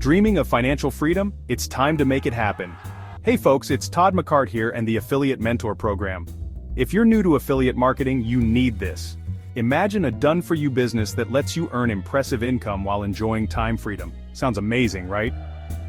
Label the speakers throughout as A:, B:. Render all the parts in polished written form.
A: Dreaming of financial freedom? It's time to make it happen. Hey folks, it's Todd McCart here and the Affiliate Mentor Program. If you're new to affiliate marketing, you need this. Imagine a done-for-you business that lets you earn impressive income while enjoying time freedom. Sounds amazing, right?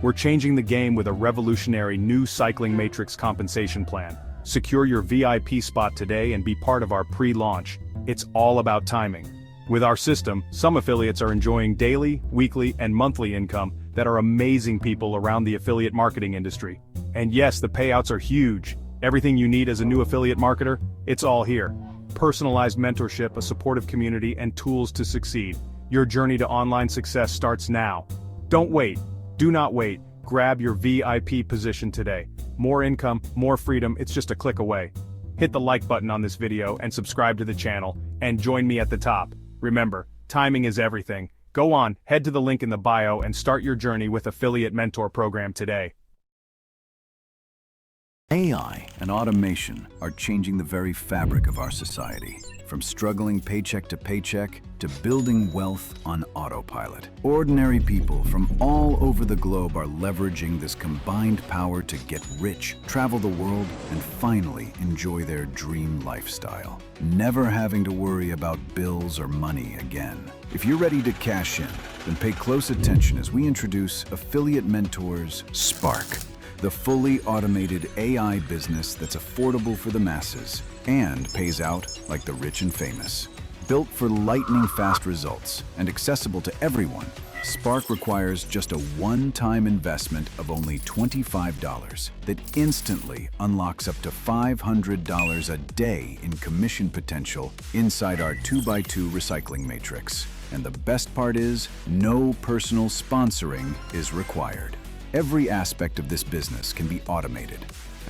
A: We're changing the game with a revolutionary new cycling matrix compensation plan. Secure your VIP spot today and be part of our pre-launch. It's all about timing. With our system, some affiliates are enjoying daily, weekly, and monthly income that are amazing people around the affiliate marketing industry. And yes, the payouts are huge. Everything you need as a new affiliate marketer, it's all here. Personalized mentorship, a supportive community, and tools to succeed. Your journey to online success starts now. Don't wait. Do not wait. Grab your VIP position today. More income, more freedom, it's just a click away. Hit the like button on this video and subscribe to the channel, and join me at the top. Remember, timing is everything. Go on, head to the link in the bio and start your journey with Affiliate Mentor Program today.
B: AI and automation are changing the very fabric of our society. From struggling paycheck to paycheck to building wealth on autopilot. Ordinary people from all over the globe are leveraging this combined power to get rich, travel the world, and finally enjoy their dream lifestyle. Never having to worry about bills or money again. If you're ready to cash in, then pay close attention as we introduce Affiliate Mentors Spark. The fully automated AI business that's affordable for the masses and pays out like the rich and famous. Built for lightning-fast results and accessible to everyone, Spark requires just a one-time investment of only $25 that instantly unlocks up to $500 a day in commission potential inside our 2x2 recycling matrix. And the best part is, no personal sponsoring is required. Every aspect of this business can be automated.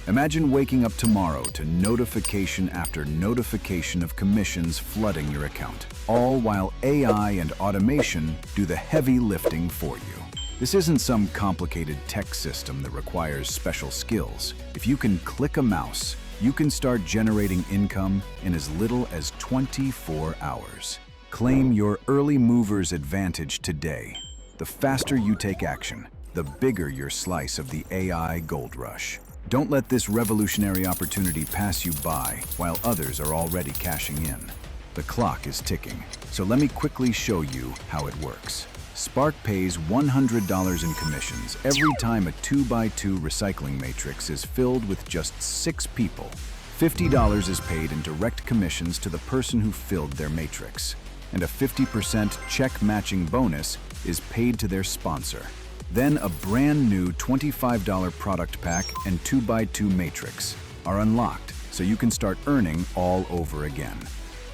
B: Imagine waking up tomorrow to notification after notification of commissions flooding your account, all while AI and automation do the heavy lifting for you. This isn't some complicated tech system that requires special skills. If you can click a mouse, you can start generating income in as little as 24 hours. Claim your early mover's advantage today. The faster you take action, the bigger your slice of the AI gold rush. Don't let this revolutionary opportunity pass you by while others are already cashing in. The clock is ticking, so let me quickly show you how it works. Spark pays $100 in commissions every time a 2x2 recycling matrix is filled with just 6 people. $50 is paid in direct commissions to the person who filled their matrix, and a 50% check matching bonus is paid to their sponsor. Then a brand new $25 product pack and 2x2 matrix are unlocked so you can start earning all over again.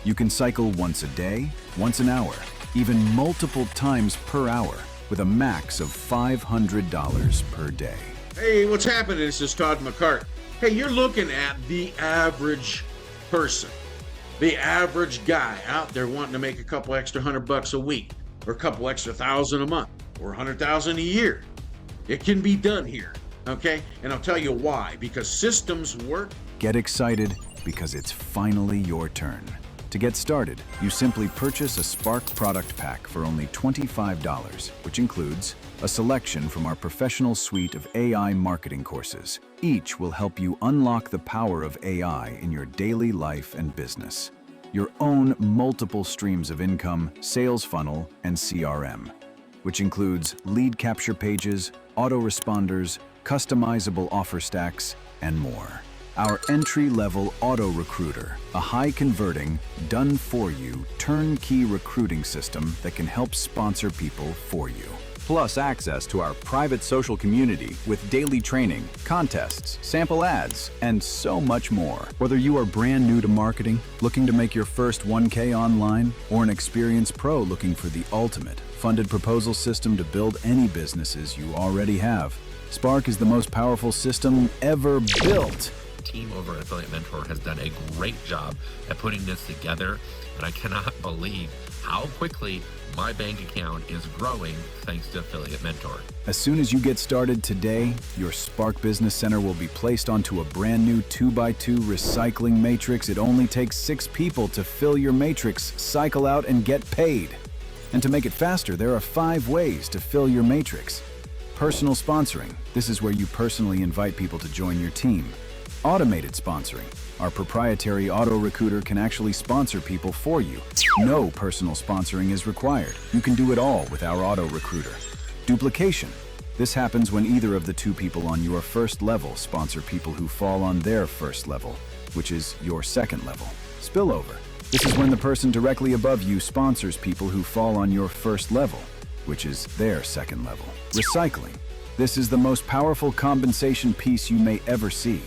B: You can cycle once a day, once an hour, even multiple times per hour with a max of $500 per day.
C: Hey, what's happening? This is Todd McCart. Hey, you're looking at the average person, the average guy out there wanting to make a couple extra $100 a week or a couple extra $1,000 a month. Or $100,000 a year. It can be done here, okay? And I'll tell you why. Because systems work.
B: Get excited because it's finally your turn. To get started, you simply purchase a Spark product pack for only $25, which includes a selection from our professional suite of AI marketing courses. Each will help you unlock the power of AI in your daily life and business. Your own multiple streams of income, sales funnel, and CRM. Which includes lead capture pages, autoresponders, customizable offer stacks, and more. Our entry-level auto recruiter, a high-converting, done-for-you, turnkey recruiting system that can help sponsor people for you. Plus access to our private social community with daily training, contests, sample ads, and so much more. Whether you are brand new to marketing, looking to make your first 1K online, or an experienced pro looking for the ultimate funded proposal system to build any businesses you already have, Spark is the most powerful system ever built.
D: The team over at Affiliate Mentor has done a great job at putting this together, and I cannot believe how quickly my bank account is growing thanks to Affiliate Mentor.
B: As soon as you get started today, your Spark Business Center will be placed onto a brand new 2x2 recycling matrix. It only takes 6 people to fill your matrix, cycle out, and get paid. And to make it faster, there are 5 ways to fill your matrix. Personal sponsoring. This is where you personally invite people to join your team. Automated sponsoring. Our proprietary auto recruiter can actually sponsor people for you. No personal sponsoring is required. You can do it all with our auto recruiter. Duplication. This happens when either of the two people on your first level sponsor people who fall on their first level, which is your second level. Spillover. This is when the person directly above you sponsors people who fall on your first level, which is their second level. Recycling. This is the most powerful compensation piece you may ever see.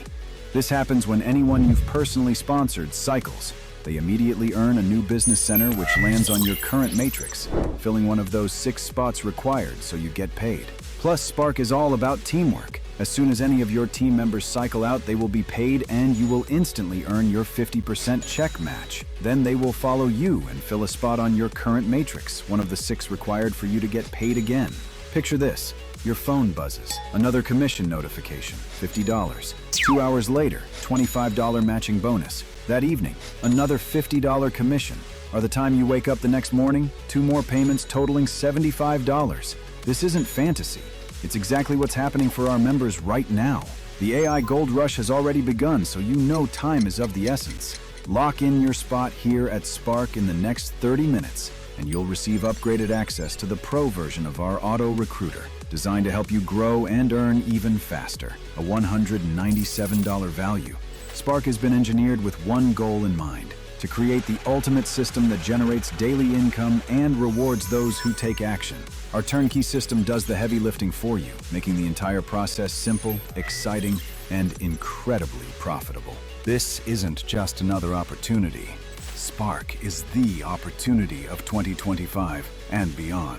B: This happens when anyone you've personally sponsored cycles. They immediately earn a new business center which lands on your current matrix, filling one of those 6 spots required so you get paid. Plus, Spark is all about teamwork. As soon as any of your team members cycle out, they will be paid and you will instantly earn your 50% check match. Then they will follow you and fill a spot on your current matrix, one of the 6 required for you to get paid again. Picture this. Your phone buzzes. Another commission notification, $50. 2 hours later, $25 matching bonus. That evening, another $50 commission. By the time you wake up the next morning, 2 more payments totaling $75. This isn't fantasy. It's exactly what's happening for our members right now. The AI Gold Rush has already begun, so you know time is of the essence. Lock in your spot here at Spark in the next 30 minutes, and you'll receive upgraded access to the Pro version of our Auto Recruiter, designed to help you grow and earn even faster. A $197 value. Spark has been engineered with one goal in mind: to create the ultimate system that generates daily income and rewards those who take action. Our turnkey system does the heavy lifting for you, making the entire process simple, exciting, and incredibly profitable. This isn't just another opportunity. Spark is the opportunity of 2025 and beyond.